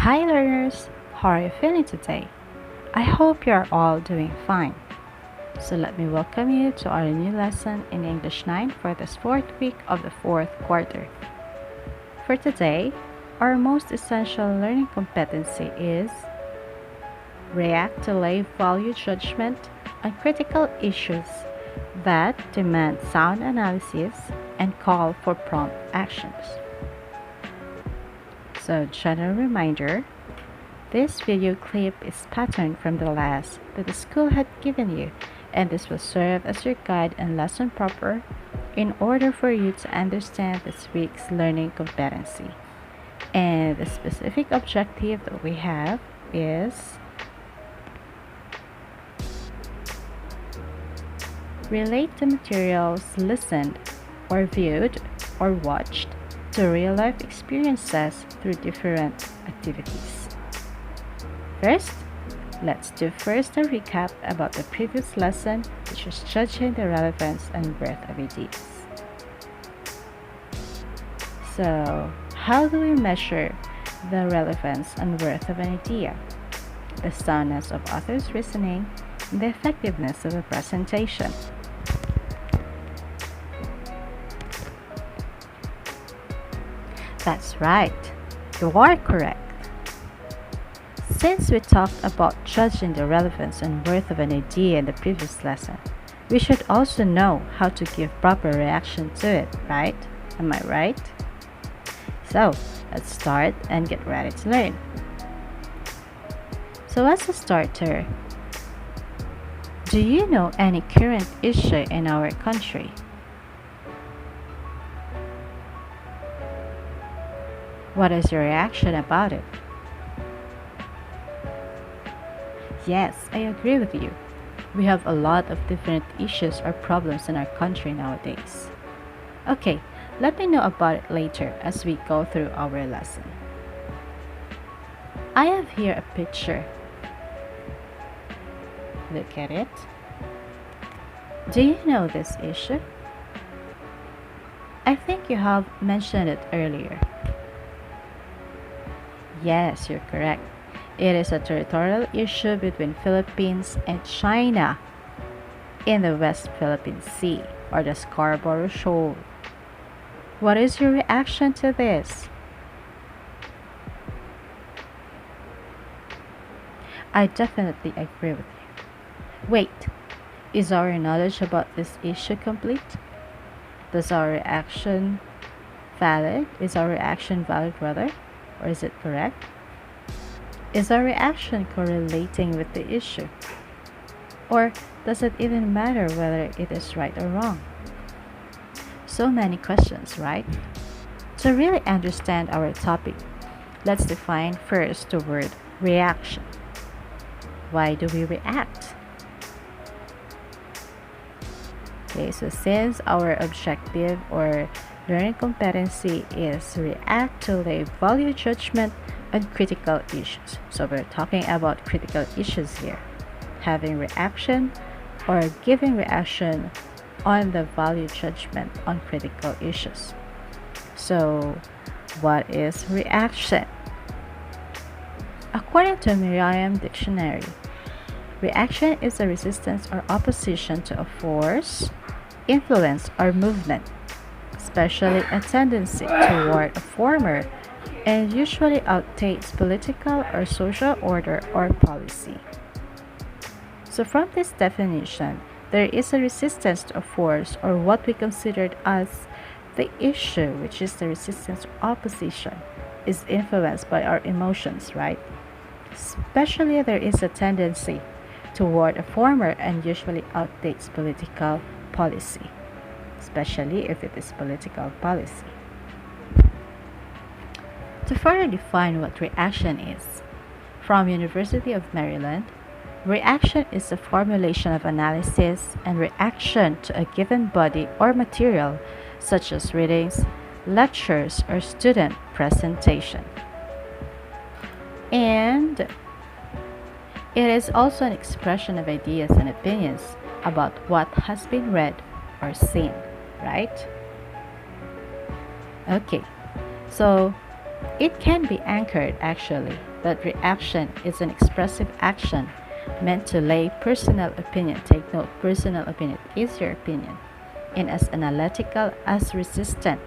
Hi learners, how are you feeling today? I hope you are all doing fine. So let me welcome you to our new lesson in English 9 for this fourth week of the fourth quarter. For today, our most essential learning competency is react to lay value judgment on critical issues that demand sound analysis and call for prompt actions. So, general reminder, this video clip is patterned from the last that the school had given you, and this will serve as your guide and lesson proper in order for you to understand this week's learning competency. And the specific objective that we have is relate the materials listened or viewed or watched to real-life experiences through different activities. First, let's do a recap about the previous lesson, which was judging the relevance and worth of ideas. So, how do we measure the relevance and worth of an idea? The soundness of author's reasoning and the effectiveness of a presentation. That's right, you are correct. Since we talked about judging the relevance and worth of an idea in the previous lesson, we should also know how to give proper reaction to it, right? Am I right? So, let's start and get ready to learn. So as a starter, do you know any current issue in our country? What is your reaction about it? Yes, I agree with you. We have a lot of different issues or problems in our country nowadays. Okay, let me know about it later as we go through our lesson. I have here a picture. Look at it. Do you know this issue? I think you have mentioned it earlier. Yes, you're correct. It is a territorial issue between Philippines and China in the West Philippine Sea or the Scarborough Shoal. What is your reaction to this? I definitely agree with you. Wait, is our knowledge about this issue complete? Does our reaction valid? Is our reaction valid rather? Or is it correct? Is our reaction correlating with the issue? Or does it even matter whether it is right or wrong? So many questions, right? To really understand our topic, let's define first the word reaction. Why do we react? Okay, so since our objective or learning competency is react to lay value judgment on critical issues. So we're talking about critical issues here. Having reaction or giving reaction on the value judgment on critical issues. So what is reaction? According to Merriam Dictionary, reaction is a resistance or opposition to a force, influence, or movement, especially a tendency toward a former and usually outdates political or social order or policy. So from this definition, there is a resistance to a force or what we considered as the issue, which is the resistance or opposition, is influenced by our emotions, right? Especially there is a tendency toward a former and usually outdates political policy, especially if it is political policy. To further define what reaction is, from University of Maryland, reaction is the formulation of analysis and reaction to a given body or material, such as readings, lectures, or student presentation. And it is also an expression of ideas and opinions about what has been read or seen, right? Okay, so It can be anchored actually that reaction is an expressive action meant to lay personal opinion. Take note, personal opinion is your opinion, and as analytical as resistant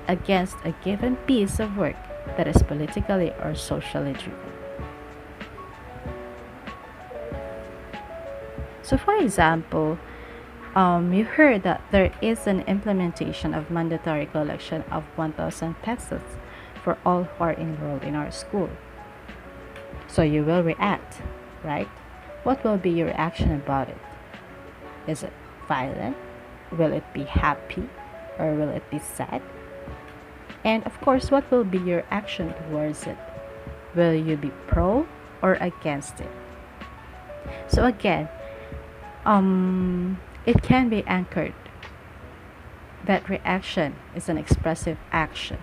against a given piece of work that is politically or socially driven. So, for example, you heard that there is an implementation of mandatory collection of 1,000 pesos for all who are enrolled in our school. So you will react, right? What will be your reaction about it? Is it violent? Will it be happy? Or will it be sad? And of course, what will be your action towards it? Will you be pro or against it? So again, it can be anchored that reaction is an expressive action.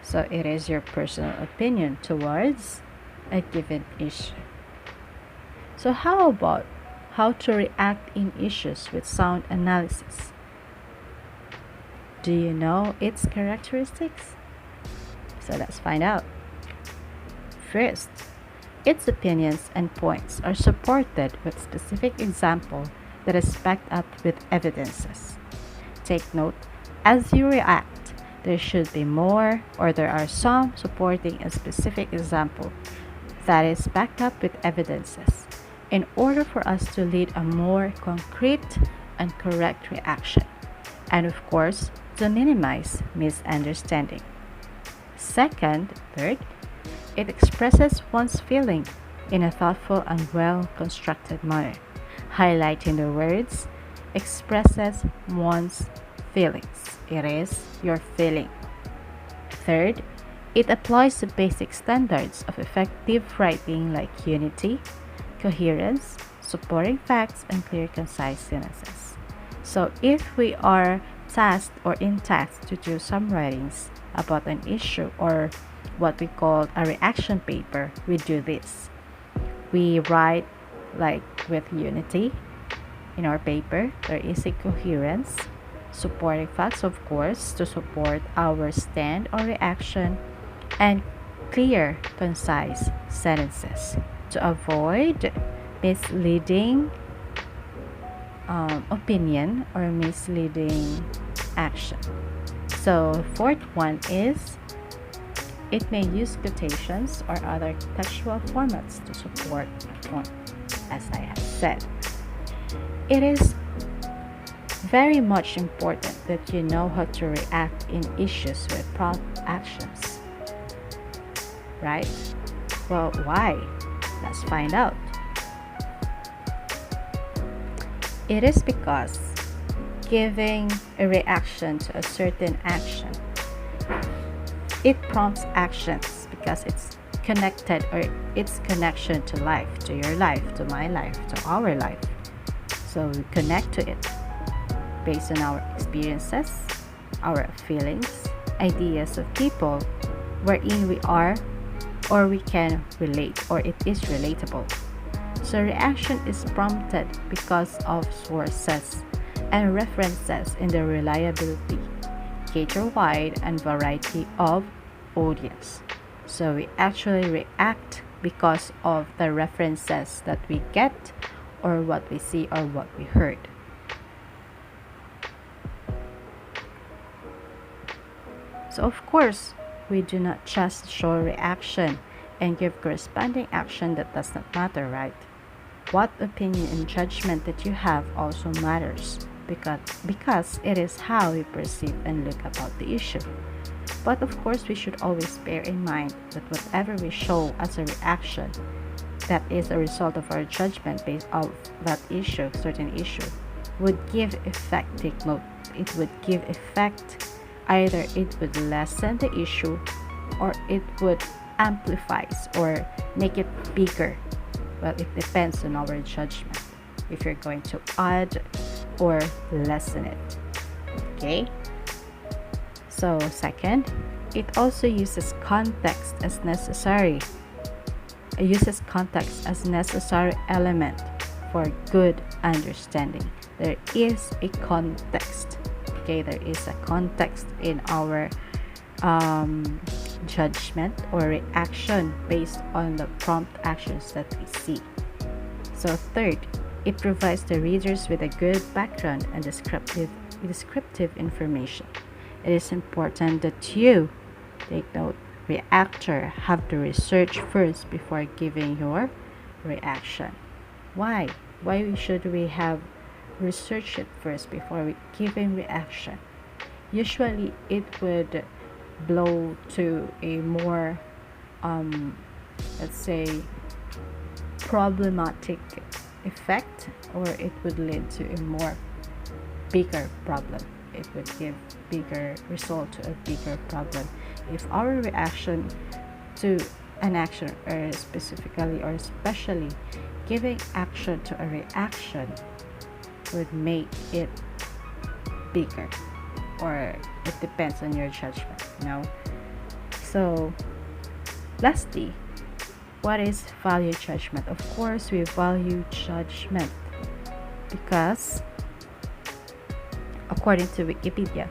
So it is your personal opinion towards a given issue. So how about how to react in issues with sound analysis? Do you know its characteristics? So let's find out. First, its opinions and points are supported with specific example that is backed up with evidences. Take note, as you react, there should be more or there are some supporting a specific example that is backed up with evidences in order for us to lead a more concrete and correct reaction, and of course, to minimize misunderstanding. Third, it expresses one's feeling in a thoughtful and well-constructed manner, highlighting the words expresses one's feelings. It is your feeling. Third, it applies the basic standards of effective writing like unity, coherence, supporting facts, and clear, concise sentences. So if we are tasked or in task to do some writings about an issue or what we call a reaction paper, we do this. We write like with unity in our paper. There is a coherence, supporting facts, of course, to support our stand or reaction, and clear, concise sentences to avoid misleading opinion or misleading action. So fourth one is it may use quotations or other textual formats to support a point, as I have said. It is very much important that you know how to react in issues with prompt actions. Right? Well, why? Let's find out. It is because giving a reaction to a certain action, it prompts actions because it's connected or its connection to life, to your life, to my life, to our life. So we connect to it based on our experiences, our feelings, ideas of people wherein we are or we can relate or it is relatable. So reaction is prompted because of sources and references in the reliability, cater wide and variety of audience. So we actually react because of the references that we get or what we see or what we heard. So of course, we do not just show reaction and give corresponding action that does not matter, right? What opinion and judgment that you have also matters because it is how we perceive and look about the issue. But of course, we should always bear in mind that whatever we show as a reaction that is a result of our judgment based on that issue, certain issue, would give effect. Take note, it would give effect. Either it would lessen the issue or it would amplify or make it bigger. Well, it depends on our judgment if you're going to add or lessen it. Okay? So second, it also uses context as necessary. It uses context as necessary element for good understanding. There is a context. Okay, there is a context in our judgment or reaction based on the prompt actions that we see. So third, it provides the readers with a good background and descriptive information. It is important that you take note, reactor have to research first before giving your reaction. Why? Why should we have research it first before we giving reaction? Usually it would blow to a more let's say problematic effect, or it would lead to a more bigger problem. It would give bigger result to a bigger problem if our reaction to an action, or specifically or especially giving action to a reaction, would make it bigger, or it depends on your judgment, so lastly, what is value judgment? Of course, we value judgment because, according to Wikipedia,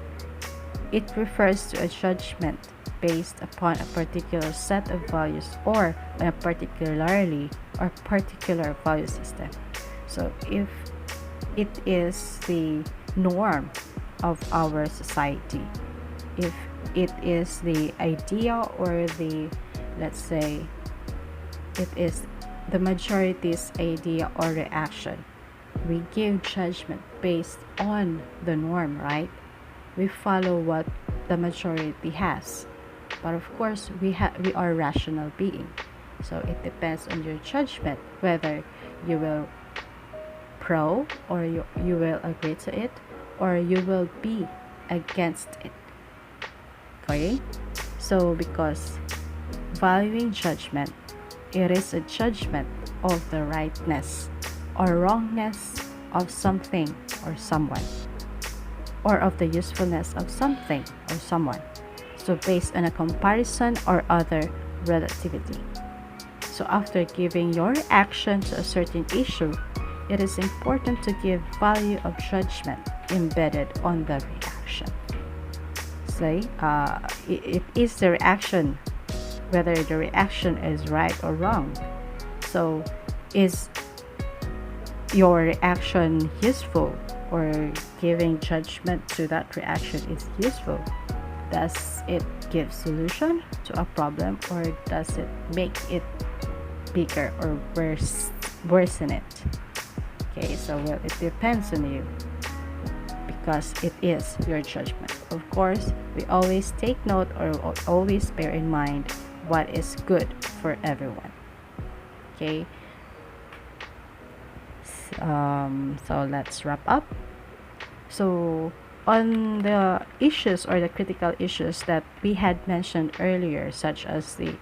it refers to a judgment based upon a particular set of values or on a particular value system. So if it is the norm of our society, if it is the idea, or the, let's say, it is the majority's idea or reaction, we give judgment based on the norm, right? We follow what the majority has, but of course we are rational being, so it depends on your judgment whether you will pro, or you will agree to it, or you will be against it. Okay, so because valuing judgment, it is a judgment of the rightness or wrongness of something or someone, or of the usefulness of something or someone, so based on a comparison or other relativity. So after giving your reaction to a certain issue, it is important to give value of judgment embedded on the reaction. Say, it is the reaction, whether the reaction is right or wrong. So is your reaction useful, or giving judgment to that reaction is useful? Does it give solution to a problem, or does it make it bigger or worsen it? Okay, so well, it depends on you, because it is your judgment. Of course, we always take note, or always bear in mind what is good for everyone. Okay, so let's wrap up. So on the issues, or the critical issues that we had mentioned earlier, such as the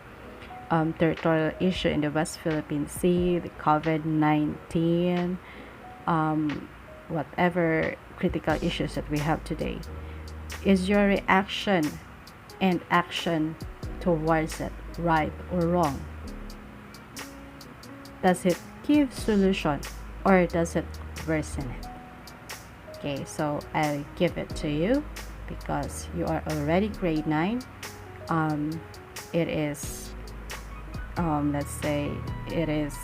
territorial issue in the West Philippine Sea, the COVID-19, whatever critical issues that we have today, is your reaction and action towards it right or wrong? Does it give solution, or does it worsen it? Okay, so I'll give it to you because you are already grade 9. It is let's say it is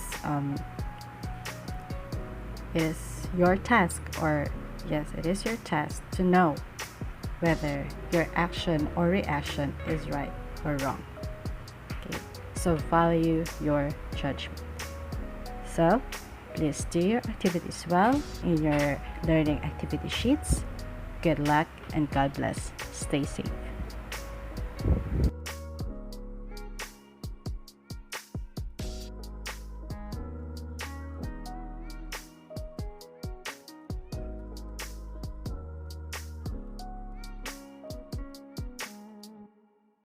your task, or yes, it is your task to know whether your action or reaction is right or wrong. Okay, so value your judgment. So please do your activities well in your learning activity sheets. Good luck and God bless. Stay safe.